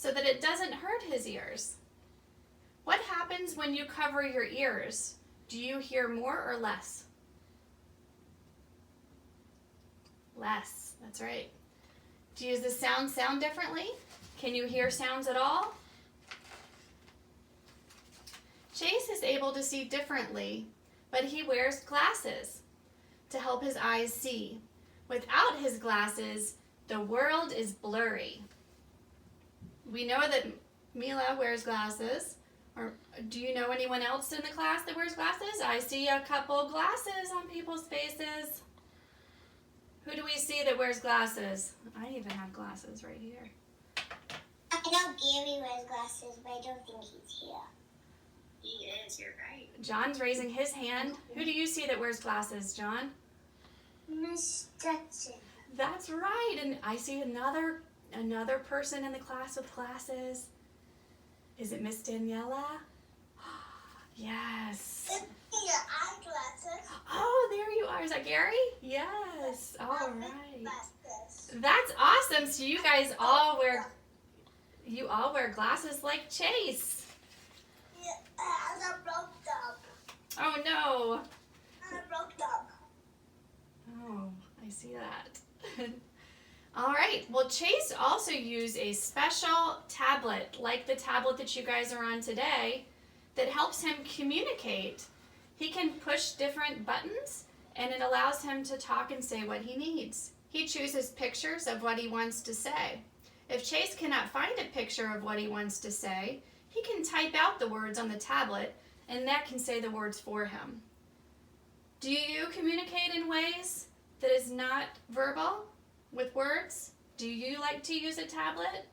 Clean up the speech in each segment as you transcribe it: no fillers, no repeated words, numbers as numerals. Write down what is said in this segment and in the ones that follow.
so that it doesn't hurt his ears. What happens when you cover your ears? Do you hear more or less? Less, that's right. Does the sound differently? Can you hear sounds at all? Chase is able to see differently, but he wears glasses to help his eyes see. Without his glasses, the world is blurry. We know that Mila wears glasses. Or do you know anyone else in the class that wears glasses? I see a couple glasses on people's faces. Who do we see that wears glasses? I even have glasses right here. I know Gary wears glasses, but I don't think he's here. He is, you're right. John's raising his hand. Who do you see that wears glasses, John? Miss Jackson. That's right. And I see another person in the class with glasses. Is it Miss Daniela? Yes. Your eyeglasses. Oh, there you are. Is that Gary? Yes. All right. Glasses. That's awesome. So you guys all wear glasses like Chase. Yeah, I broke them. Oh no. I broke them. Oh, I see that. All right. Well, Chase also used a special tablet, like the tablet that you guys are on today, that helps him communicate. He can push different buttons, and it allows him to talk and say what he needs. He chooses pictures of what he wants to say. If Chase cannot find a picture of what he wants to say, he can type out the words on the tablet, and that can say the words for him. Do you communicate in ways that is not verbal? With words? Do you like to use a tablet?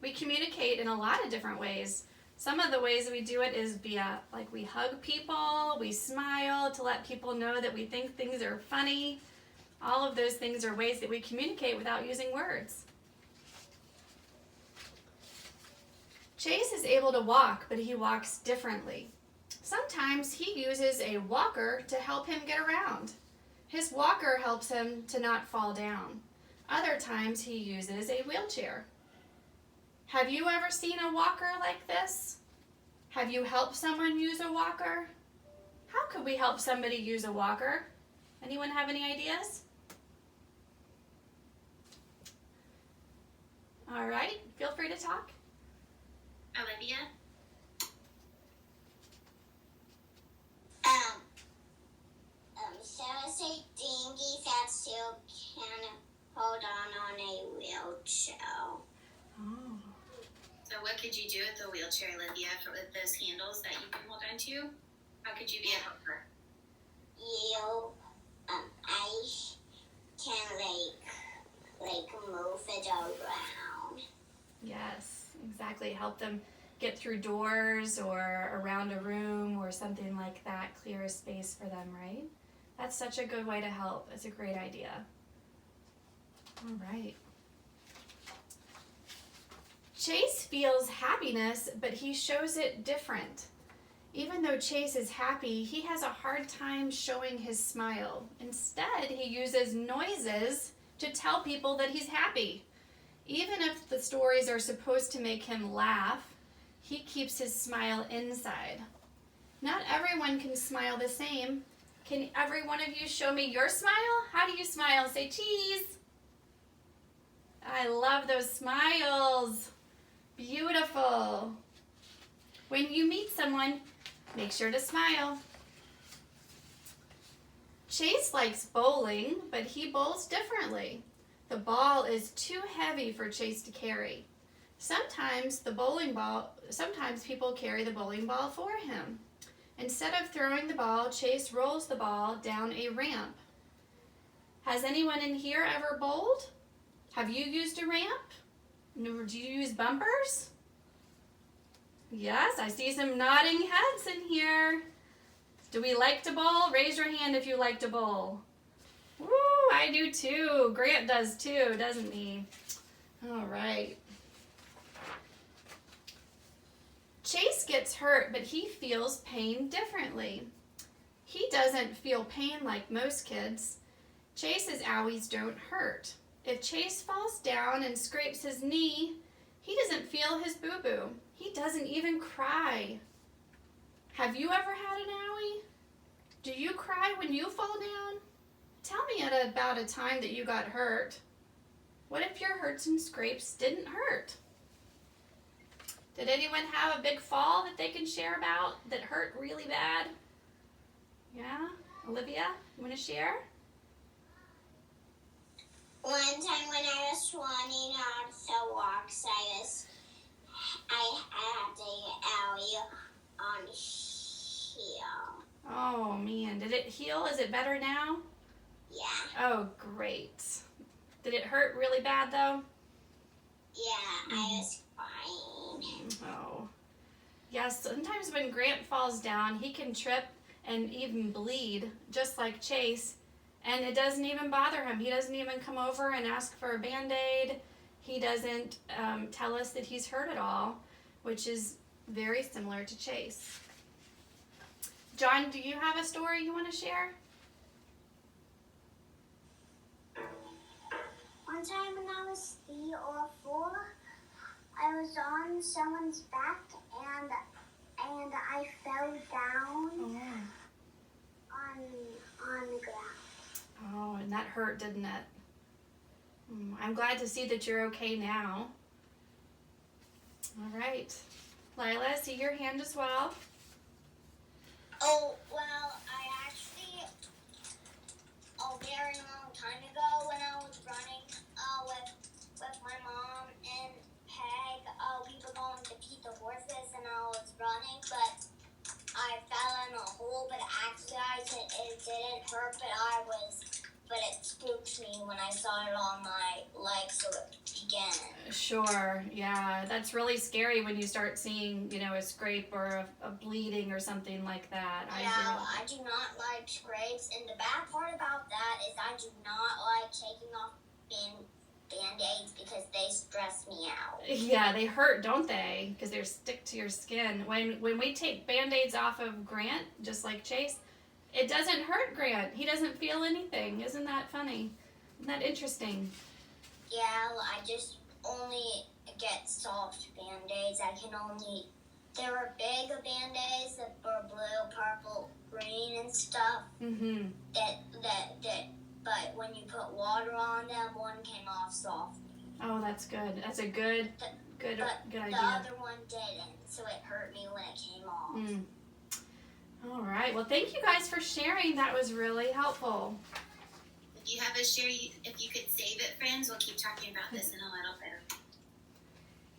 We communicate in a lot of different ways. Some of the ways we do it is via, like, we hug people, we smile to let people know that we think things are funny. All of those things are ways that we communicate without using words. Chase is able to walk, but he walks differently. Sometimes he uses a walker to help him get around. His walker helps him to not fall down. Other times he uses a wheelchair. Have you ever seen a walker like this? Have you helped someone use a walker? How could we help somebody use a walker? Anyone have any ideas? All right, feel free to talk. Olivia? Sarah said Dingy that still can hold on a wheelchair. Oh. So what could you do with the wheelchair, Olivia, with those handles that you can hold on to? How could you be a helper? I can like move it around. Yes, exactly. Help them get through doors or around a room or something like that. Clear a space for them, right? That's such a good way to help. It's a great idea. All right. Chase feels happiness, but he shows it different. Even though Chase is happy, he has a hard time showing his smile. Instead, he uses noises to tell people that he's happy. Even if the stories are supposed to make him laugh, he keeps his smile inside. Not everyone can smile the same. Can every one of you show me your smile? How do you smile? Say cheese. I love those smiles. Beautiful. When you meet someone, make sure to smile. Chase likes bowling, but he bowls differently. The ball is too heavy for Chase to carry. Sometimes people carry the bowling ball for him. Instead of throwing the ball, Chase rolls the ball down a ramp. Has anyone in here ever bowled? Have you used a ramp? Do you use bumpers? Yes, I see some nodding heads in here. Do we like to bowl? Raise your hand if you like to bowl. Woo, I do too. Grant does too, doesn't he? All right. Chase gets hurt, but he feels pain differently. He doesn't feel pain like most kids. Chase's owies don't hurt. If Chase falls down and scrapes his knee, he doesn't feel his boo-boo. He doesn't even cry. Have you ever had an owie? Do you cry when you fall down? Tell me about a time that you got hurt. What if your hurts and scrapes didn't hurt? Did anyone have a big fall that they can share about that hurt really bad? Yeah? Olivia, you want to share? One time when I was running on the walks, I had a owie on heel. Oh man, did it heal? Is it better now? Yeah. Oh, great. Did it hurt really bad though? Yeah, I was crying. Oh. Yes, sometimes when Grant falls down, he can trip and even bleed, just like Chase, and it doesn't even bother him. He doesn't even come over and ask for a Band-Aid. He doesn't tell us that he's hurt at all, which is very similar to Chase. John, do you have a story you want to share? One time when I was 3 or 4, I was on someone's back and I fell down on the ground. Oh, and that hurt, didn't it? I'm glad to see that you're okay now. All right. Lila, I see your hand as well. Oh, well, I actually, a very long time ago when I was running with my mom and Peg, we were going to feed the horses and I was running, but I fell in a hole, but actually it didn't hurt, but it spooked me when I saw it on my leg, so it began. Sure, yeah. That's really scary when you start seeing, a scrape or a bleeding or something like that. Yeah, I do not like scrapes, and the bad part about that is I do not like taking off Band-Aids because they stress me out. Yeah, they hurt, don't they? Because they stick to your skin. When we take Band-Aids off of Grant, just like Chase, it doesn't hurt Grant. He doesn't feel anything. Isn't that funny? Isn't that interesting? Yeah, I just only get soft Band-Aids. There are big Band-Aids that were blue, purple, green, and stuff. Mm-hmm. But when you put water on them, one came off soft. Oh, that's good. That's a good idea. The other one didn't, so it hurt me when it came off. All right. Well, thank you guys for sharing. That was really helpful. If you have a share, if you could save it, friends, we'll keep talking about this in a little bit.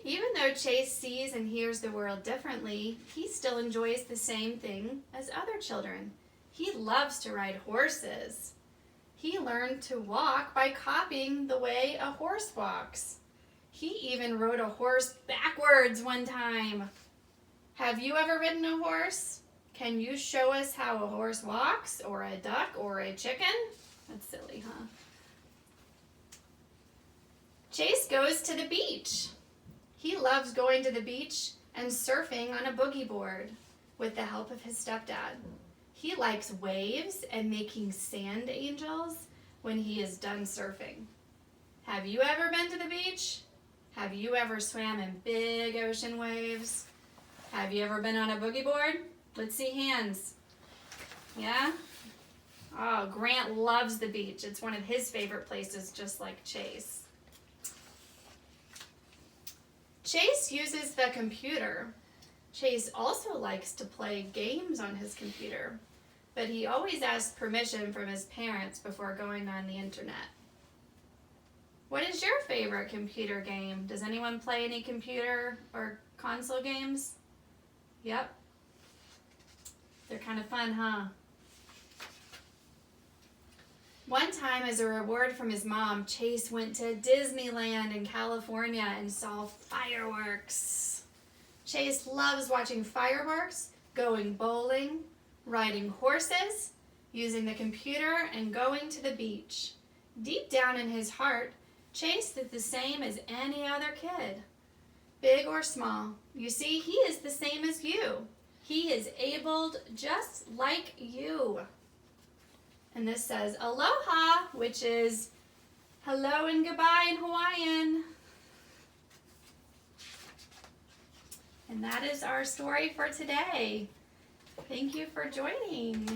Even though Chase sees and hears the world differently, he still enjoys the same thing as other children. He loves to ride horses. He learned to walk by copying the way a horse walks. He even rode a horse backwards one time. Have you ever ridden a horse? Can you show us how a horse walks, or a duck, or a chicken? That's silly, huh? Chase goes to the beach. He loves going to the beach and surfing on a boogie board with the help of his stepdad. He likes waves and making sand angels when he is done surfing. Have you ever been to the beach? Have you ever swam in big ocean waves? Have you ever been on a boogie board? Let's see hands. Yeah? Oh, Grant loves the beach. It's one of his favorite places, just like Chase. Chase uses the computer. Chase also likes to play games on his computer, but he always asks permission from his parents before going on the internet. What is your favorite computer game? Does anyone play any computer or console games? Yep. They're kind of fun, huh? One time, as a reward from his mom, Chase went to Disneyland in California and saw fireworks. Chase loves watching fireworks, going bowling, riding horses, using the computer, and going to the beach. Deep down in his heart, Chase is the same as any other kid, big or small. You see, he is the same as you. He is abled just like you. And this says aloha, which is Hello and goodbye in Hawaiian. And that is our story for today. Thank you for joining.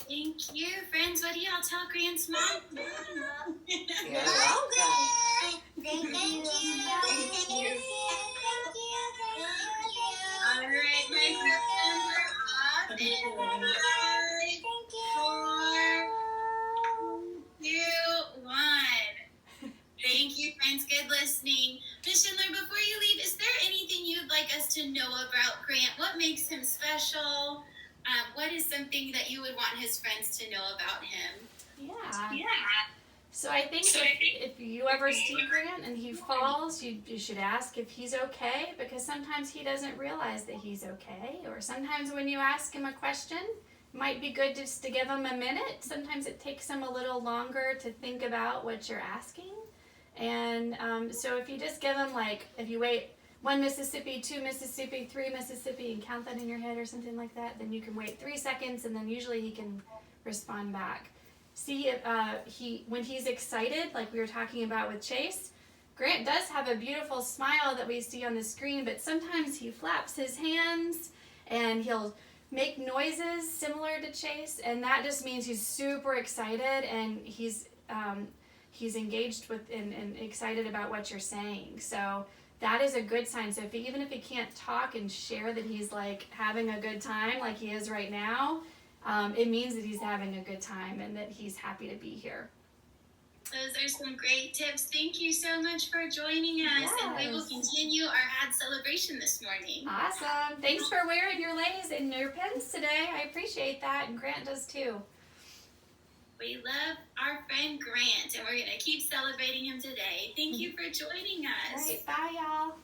Thank you, friends. What do y'all tell Grant's mom? You're welcome. Thank you. All right, my friends, we're off. In 5, 4, 3, 2, 1. Thank you, friends. Good listening. Miss Schindler, before you leave, is there anything you'd like us to know about Grant? What makes him special? What is something that you would want his friends to know about him? Yeah. So I think if you ever see Grant and he falls, you should ask if he's okay, because sometimes he doesn't realize that he's okay. Or sometimes when you ask him a question, it might be good just to give him a minute. Sometimes it takes him a little longer to think about what you're asking. And so if you just give him, like, if you wait 1 Mississippi, 2 Mississippi, 3 Mississippi, and count that in your head or something like that, then you can wait 3 seconds, and then usually he can respond back. See if when he's excited, like we were talking about with Chase, Grant does have a beautiful smile that we see on the screen, but sometimes he flaps his hands and he'll make noises similar to Chase, and that just means he's super excited and he's engaged with and excited about what you're saying. So that is a good sign. So even if he can't talk and share that he's like having a good time like he is right now, it means that he's having a good time and that he's happy to be here. Those are some great tips. Thank you so much for joining us. Yes. And we will continue our HADDS celebration this morning. Awesome. Thanks for wearing your lace and your pins today. I appreciate that, and Grant does too. We love our friend Grant, and we're going to keep celebrating him today. Thank you for joining us. All right, bye, y'all.